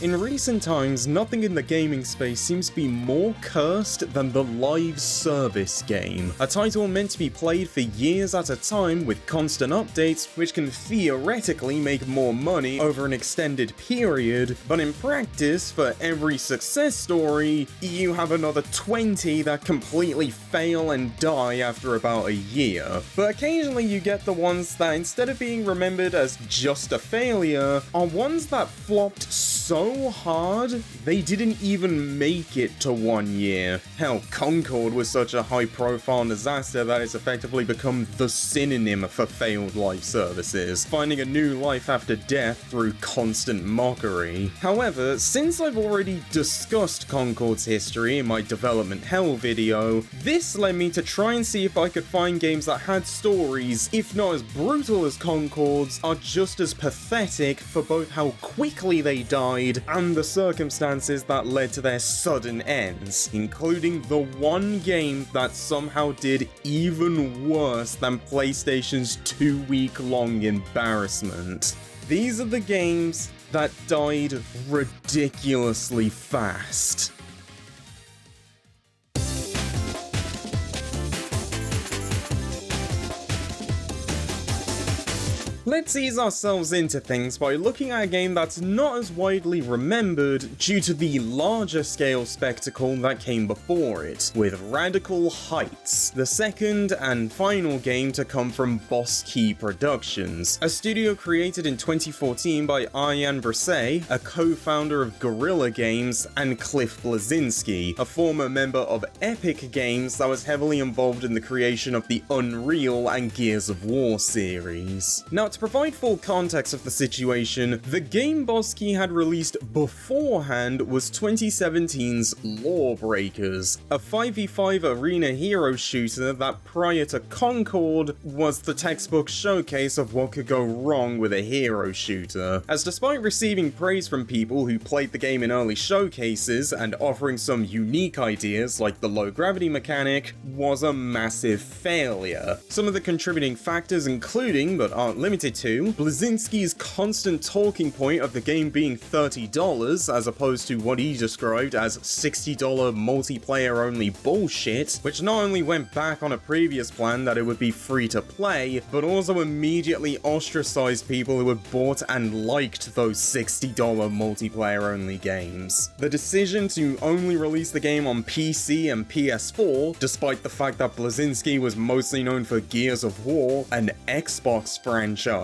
In recent times, nothing in the gaming space seems to be more cursed than the live service game. A title meant to be played for years at a time with constant updates, which can theoretically make more money over an extended period, but in practice, for every success story, you have another 20 that completely fail and die after about a year. But occasionally you get the ones that, instead of being remembered as just a failure, are ones that flopped so hard, they didn't even make it to 1 year. Hell, Concord was such a high-profile disaster that it's effectively become the synonym for failed life services, finding a new life after death through constant mockery. However, since I've already discussed Concord's history in my Development Hell video, this led me to try and see if I could find games that had stories, if not as brutal as Concord's, are just as pathetic for both how quickly they died and the circumstances that led to their sudden ends, including the one game that somehow did even worse than PlayStation's 2-week-long embarrassment. These are the games that died ridiculously fast. Let's ease ourselves into things by looking at a game that's not as widely remembered due to the larger scale spectacle that came before it, with Radical Heights, the second and final game to come from Boss Key Productions, a studio created in 2014 by Arjan Brisset, a co-founder of Guerrilla Games, and Cliff Bleszinski, a former member of Epic Games that was heavily involved in the creation of the Unreal and Gears of War series. Now, to provide full context of the situation, the game Boss Key had released beforehand was 2017's Lawbreakers, a 5v5 arena hero shooter that prior to Concord was the textbook showcase of what could go wrong with a hero shooter, as despite receiving praise from people who played the game in early showcases and offering some unique ideas like the low gravity mechanic, was a massive failure. Some of the contributing factors including, but aren't limited to, Bleszinski's constant talking point of the game being $30 as opposed to what he described as $60 multiplayer only bullshit, which not only went back on a previous plan that it would be free to play, but also immediately ostracized people who had bought and liked those $60 multiplayer only games. The decision to only release the game on PC and PS4, despite the fact that Bleszinski was mostly known for Gears of War, an Xbox franchise,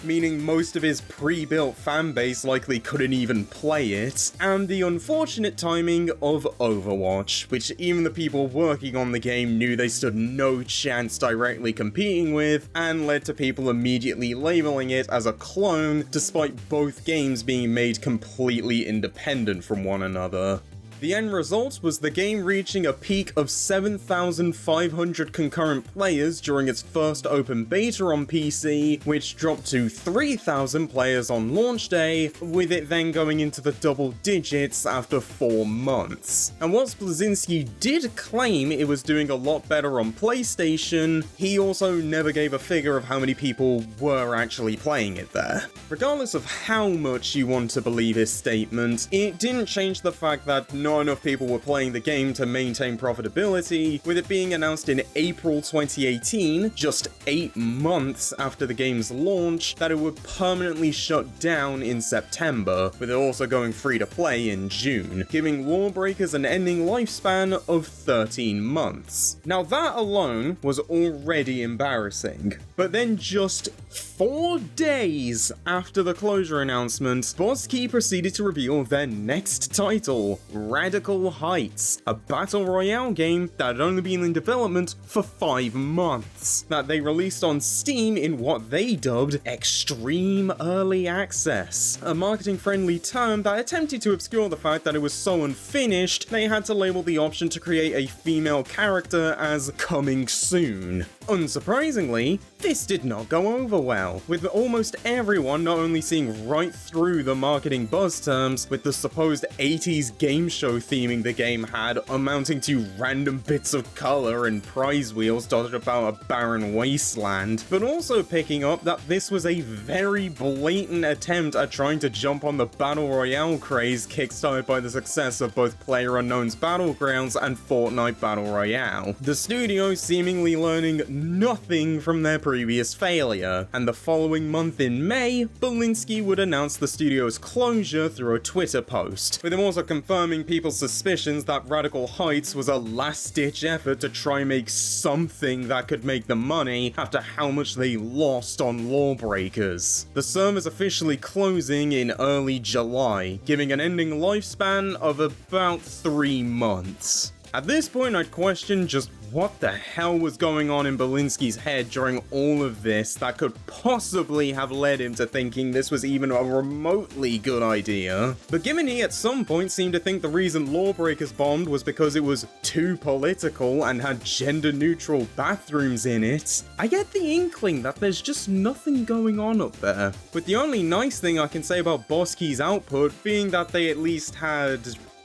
meaning most of his pre-built fanbase likely couldn't even play it, and the unfortunate timing of Overwatch, which even the people working on the game knew they stood no chance directly competing with, and led to people immediately labeling it as a clone, despite both games being made completely independent from one another. The end result was the game reaching a peak of 7,500 concurrent players during its first open beta on PC, which dropped to 3,000 players on launch day, with it then going into the double digits after 4 months. And whilst Bleszinski did claim it was doing a lot better on PlayStation, he also never gave a figure of how many people were actually playing it there. Regardless of how much you want to believe his statement, it didn't change the fact that not enough people were playing the game to maintain profitability, with it being announced in April 2018, just 8 months after the game's launch, that it would permanently shut down in September, with it also going free to play in June, giving Lawbreakers an ending lifespan of 13 months. Now that alone was already embarrassing, but then just 4 days after the closure announcement, Boss Key proceeded to reveal their next title, Radical Heights, a battle royale game that had only been in development for 5 months, that they released on Steam in what they dubbed Extreme Early Access, a marketing-friendly term that attempted to obscure the fact that it was so unfinished they had to label the option to create a female character as Coming Soon. Unsurprisingly, this did not go over well, with almost everyone not only seeing right through the marketing buzz terms, with the supposed 80s game show theming the game had amounting to random bits of color and prize wheels dotted about a barren wasteland, but also picking up that this was a very blatant attempt at trying to jump on the Battle Royale craze kickstarted by the success of both PlayerUnknown's Battlegrounds and Fortnite Battle Royale. The studio seemingly learning nothing from their previous failure, and the following month in May, Belinsky would announce the studio's closure through a Twitter post, with him also confirming people's suspicions that Radical Heights was a last-ditch effort to try and make something that could make them money after how much they lost on Lawbreakers. The server's officially closing in early July, giving an ending lifespan of about 3 months. At this point, I'd question just what the hell was going on in Belinsky's head during all of this that could possibly have led him to thinking this was even a remotely good idea. But given he at some point seemed to think the reason Lawbreakers bombed was because it was too political and had gender-neutral bathrooms in it, I get the inkling that there's just nothing going on up there. With the only nice thing I can say about Boskey's output being that they at least had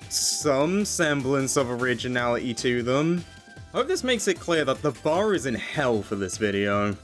some semblance of originality to them. I hope this makes it clear that the bar is in hell for this video.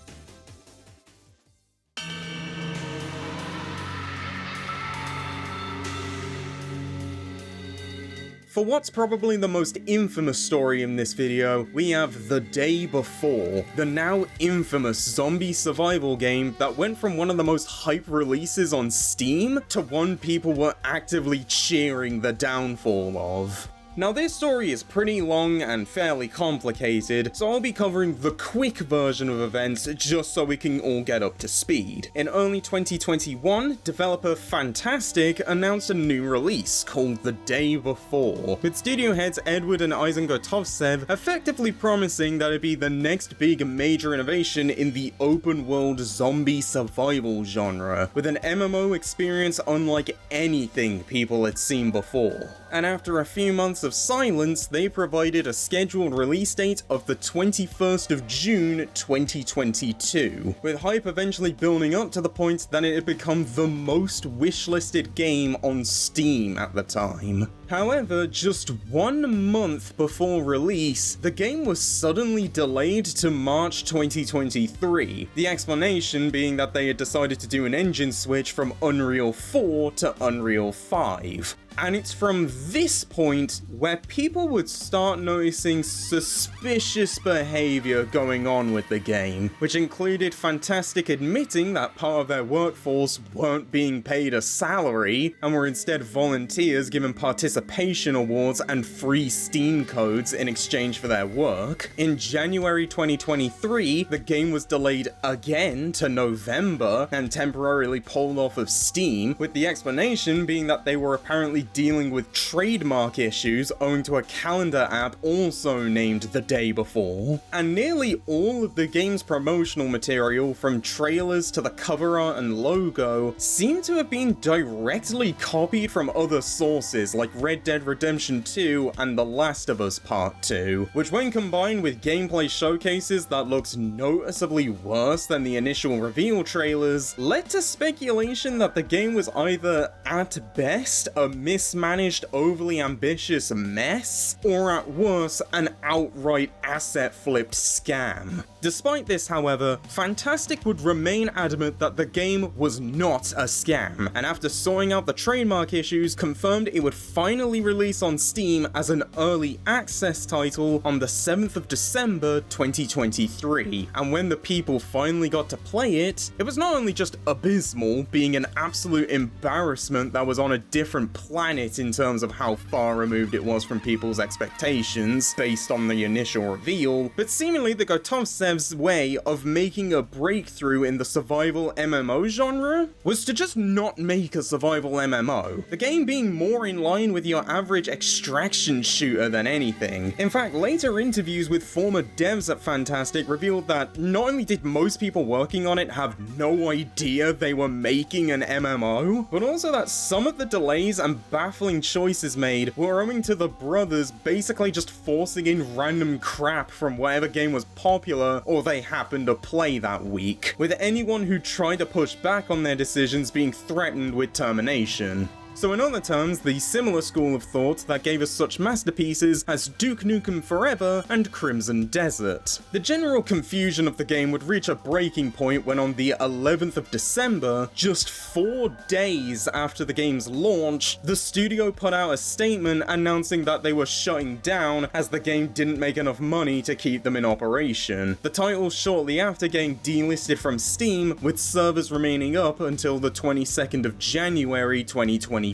For what's probably the most infamous story in this video, we have The Day Before, the now infamous zombie survival game that went from one of the most hype releases on Steam to one people were actively cheering the downfall of. Now this story is pretty long and fairly complicated, so I'll be covering the quick version of events just so we can all get up to speed. In early 2021, developer Fantastic announced a new release called The Day Before, with studio heads Edward and Eisen Gotovtsev effectively promising that it'd be the next big major innovation in the open world zombie survival genre, with an MMO experience unlike anything people had seen before. And after a few months of silence, they provided a scheduled release date of the 21st of June 2022, with hype eventually building up to the point that it had become the most wishlisted game on Steam at the time. However, just 1 month before release, the game was suddenly delayed to March 2023, the explanation being that they had decided to do an engine switch from Unreal 4 to Unreal 5. And it's from this point where people would start noticing suspicious behavior going on with the game, which included Fantastic admitting that part of their workforce weren't being paid a salary and were instead volunteers given participation awards and free Steam codes in exchange for their work. In January 2023, the game was delayed again to November and temporarily pulled off of Steam, with the explanation being that they were apparently dealing with trademark issues owing to a calendar app also named The Day Before. And nearly all of the game's promotional material, from trailers to the cover art and logo, seem to have been directly copied from other sources like Red Dead Redemption 2 and The Last of Us Part 2, which when combined with gameplay showcases that looked noticeably worse than the initial reveal trailers, led to speculation that the game was either, at best, a mismanaged, overly ambitious mess, or at worst, an outright asset-flipped scam. Despite this, however, Fantastic would remain adamant that the game was not a scam, and after sorting out the trademark issues, confirmed it would finally release on Steam as an early access title on the 7th of December 2023, and when the people finally got to play it, it was not only just abysmal, being an absolute embarrassment that was on a different planet in terms of how far removed it was from people's expectations based on the initial reveal, but seemingly the Gotovtsev's way of making a breakthrough in the survival MMO genre was to just not make a survival MMO. The game being more in line with your average extraction shooter than anything. In fact, later interviews with former devs at Fantastic revealed that not only did most people working on it have no idea they were making an MMO, but also that some of the delays and baffling choices made were owing to the brothers basically just forcing in random crap from whatever game was popular or they happened to play that week, with anyone who tried to push back on their decisions being threatened with termination. So in other terms, the similar school of thought that gave us such masterpieces as Duke Nukem Forever and Crimson Desert. The general confusion of the game would reach a breaking point when on the 11th of December, just 4 days after the game's launch, the studio put out a statement announcing that they were shutting down as the game didn't make enough money to keep them in operation. The title shortly after getting delisted from Steam, with servers remaining up until the 22nd of January 2024.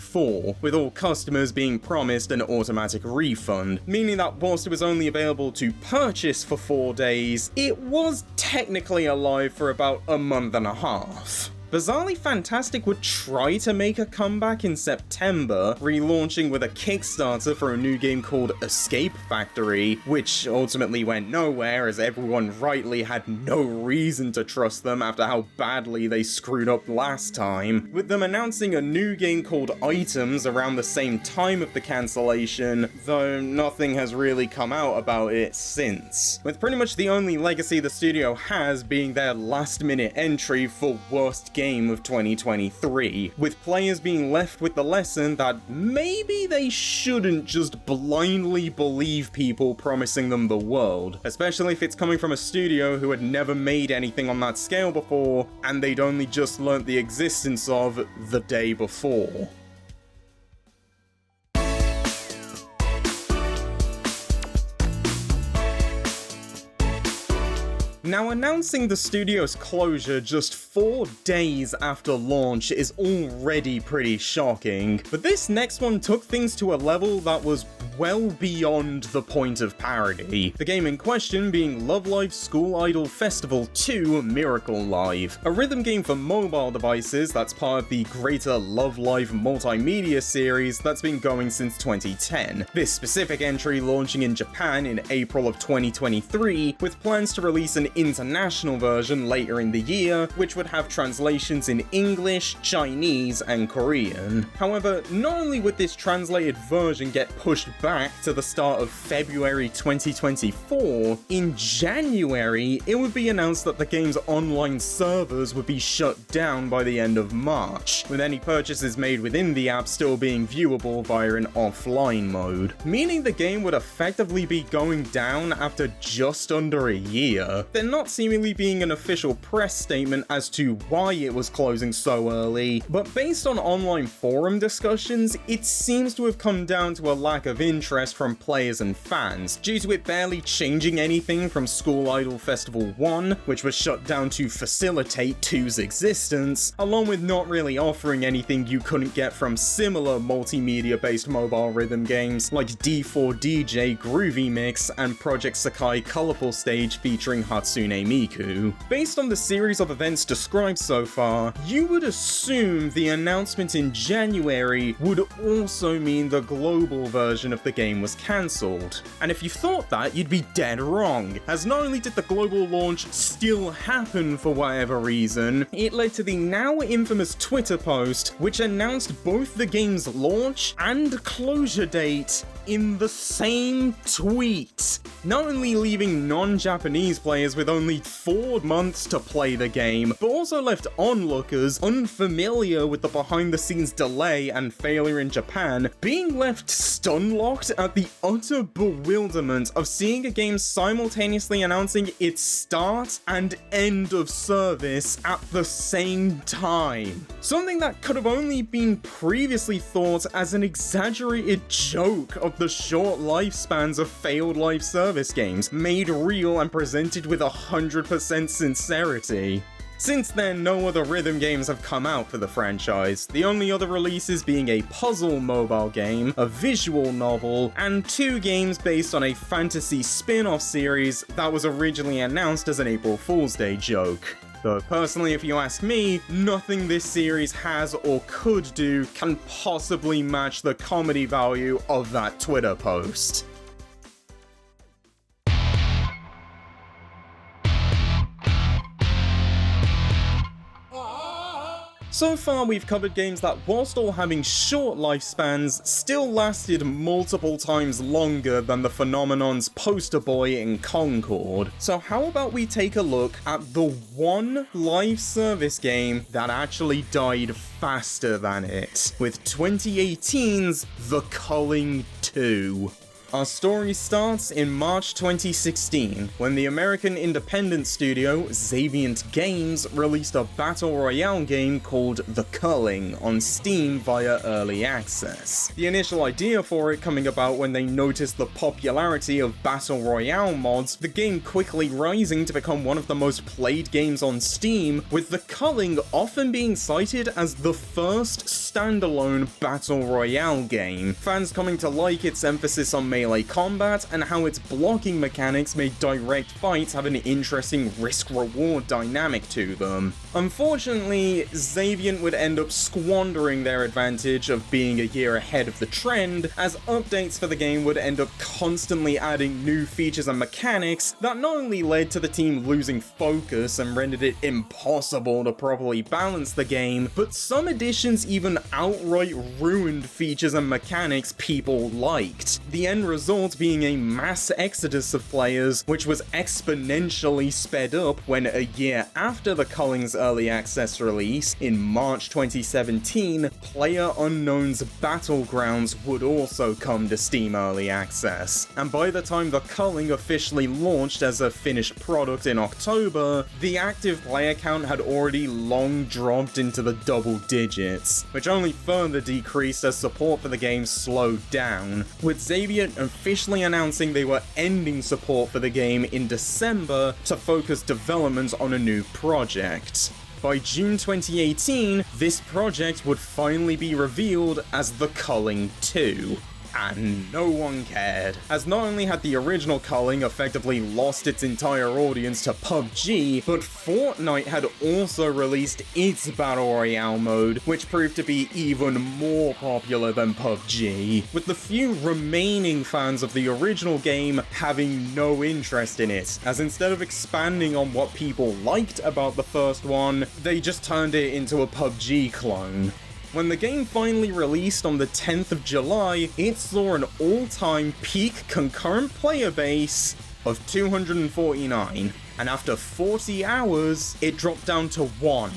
With all customers being promised an automatic refund, meaning that whilst it was only available to purchase for 4 days, it was technically alive for about a month and a half. Bizarrely, Fantastic would try to make a comeback in September, relaunching with a Kickstarter for a new game called Escape Factory, which ultimately went nowhere as everyone rightly had no reason to trust them after how badly they screwed up last time, with them announcing a new game called Items around the same time of the cancellation, though nothing has really come out about it since, with pretty much the only legacy the studio has being their last-minute entry for Worst Game of 2023, with players being left with the lesson that maybe they shouldn't just blindly believe people promising them the world, especially if it's coming from a studio who had never made anything on that scale before, and they'd only just learnt the existence of the day before. Now, announcing the studio's closure just 4 days after launch is already pretty shocking, but this next one took things to a level that was well beyond the point of parody. The game in question being Love Live School Idol Festival 2 Miracle Live, a rhythm game for mobile devices that's part of the greater Love Live multimedia series that's been going since 2010. This specific entry launching in Japan in April of 2023, with plans to release an international version later in the year, which would have translations in English, Chinese, and Korean. However, not only would this translated version get pushed back to the start of February 2024, in January, it would be announced that the game's online servers would be shut down by the end of March, with any purchases made within the app still being viewable via an offline mode, meaning the game would effectively be going down after just under a year. There not seemingly being an official press statement as to why it was closing so early, but based on online forum discussions, it seems to have come down to a lack of interest from players and fans, due to it barely changing anything from School Idol Festival 1, which was shut down to facilitate 2's existence, along with not really offering anything you couldn't get from similar multimedia-based mobile rhythm games like D4DJ Groovy Mix and Project Sakai Colorful Stage featuring Hatsune Miku. Based on the series of events described so far, you would assume the announcement in January would also mean the global version of the game was cancelled. And if you thought that, you'd be dead wrong, as not only did the global launch still happen for whatever reason, it led to the now infamous Twitter post which announced both the game's launch and closure date in the same tweet, not only leaving non-Japanese players with only 4 months to play the game, but also left onlookers unfamiliar with the behind-the-scenes delay and failure in Japan being left stun-locked at the utter bewilderment of seeing a game simultaneously announcing its start and end of service at the same time. Something that could have only been previously thought as an exaggerated joke of the short lifespans of failed live service games, made real and presented with 100% sincerity. Since then, no other rhythm games have come out for the franchise, the only other releases being a puzzle mobile game, a visual novel, and 2 games based on a fantasy spin-off series that was originally announced as an April Fool's Day joke. Though personally, if you ask me, nothing this series has or could do can possibly match the comedy value of that Twitter post. So far, we've covered games that, whilst all having short lifespans, still lasted multiple times longer than the phenomenon's poster boy in Concord. So how about we take a look at the one live service game that actually died faster than it, with 2018's The Culling 2. Our story starts in March 2016, when the American independent studio Xavient Games released a battle royale game called The Culling on Steam via early access. The initial idea for it coming about when they noticed the popularity of battle royale mods, the game quickly rising to become one of the most played games on Steam, with The Culling often being cited as the first standalone battle royale game, fans coming to like its emphasis on melee combat and how its blocking mechanics made direct fights have an interesting risk-reward dynamic to them. Unfortunately, Xavient would end up squandering their advantage of being a year ahead of the trend, as updates for the game would end up constantly adding new features and mechanics that not only led to the team losing focus and rendered it impossible to properly balance the game, but some additions even outright ruined features and mechanics people liked. The end result being a mass exodus of players, which was exponentially sped up when a year after the Culling's early access release, in March 2017, PlayerUnknown's Battlegrounds would also come to Steam Early Access. And by the time the Culling officially launched as a finished product in October, the active player count had already long dropped into the double digits, which only further decreased as support for the game slowed down, with Xavient officially announcing they were ending support for the game in December to focus development on a new project. By June 2018, this project would finally be revealed as The Culling 2. And no one cared, as not only had the original Culling effectively lost its entire audience to PUBG, but Fortnite had also released its Battle Royale mode, which proved to be even more popular than PUBG, with the few remaining fans of the original game having no interest in it, as instead of expanding on what people liked about the first one, they just turned it into a PUBG clone. When the game finally released on the 10th of July, it saw an all-time peak concurrent player base of 249, and after 40 hours, it dropped down to 1.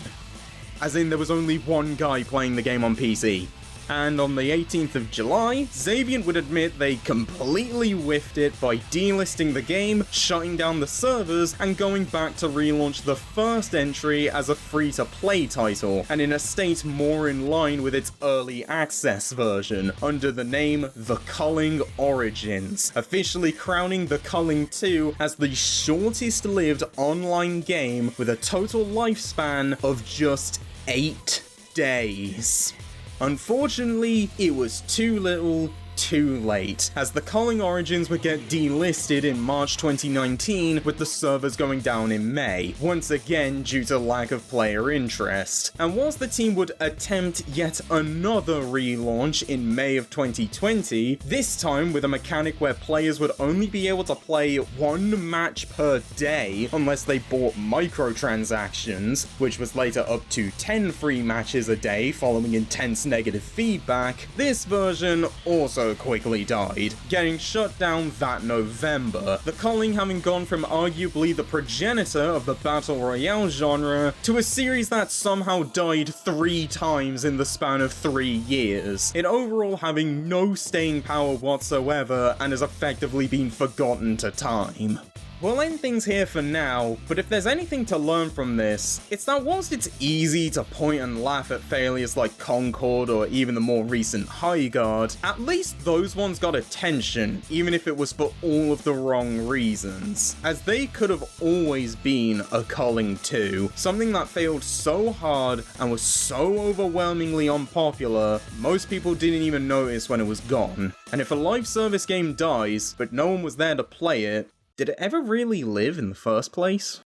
As in, there was only one guy playing the game on PC. And on the 18th of July, Xavient would admit they completely whiffed it by delisting the game, shutting down the servers, and going back to relaunch the first entry as a free-to-play title, and in a state more in line with its early access version, under the name The Culling Origins, officially crowning The Culling 2 as the shortest-lived online game with a total lifespan of just 8 days. Unfortunately, it was too little, too late, as the Culling Origins would get delisted in March 2019, with the servers going down in May, once again due to lack of player interest. And whilst the team would attempt yet another relaunch in May of 2020, this time with a mechanic where players would only be able to play one match per day unless they bought microtransactions, which was later up to 10 free matches a day following intense negative feedback, this version also quickly died, getting shut down that November, the Culling having gone from arguably the progenitor of the Battle Royale genre to a series that somehow died 3 times in the span of 3 years, it overall having no staying power whatsoever and has effectively been forgotten to time. We'll end things here for now, but if there's anything to learn from this, it's that whilst it's easy to point and laugh at failures like Concord or even the more recent Highguard, at least those ones got attention, even if it was for all of the wrong reasons, as they could have always been a Culling 2, something that failed so hard and was so overwhelmingly unpopular, most people didn't even notice when it was gone. And if a live service game dies, but no one was there to play it, did it ever really live in the first place?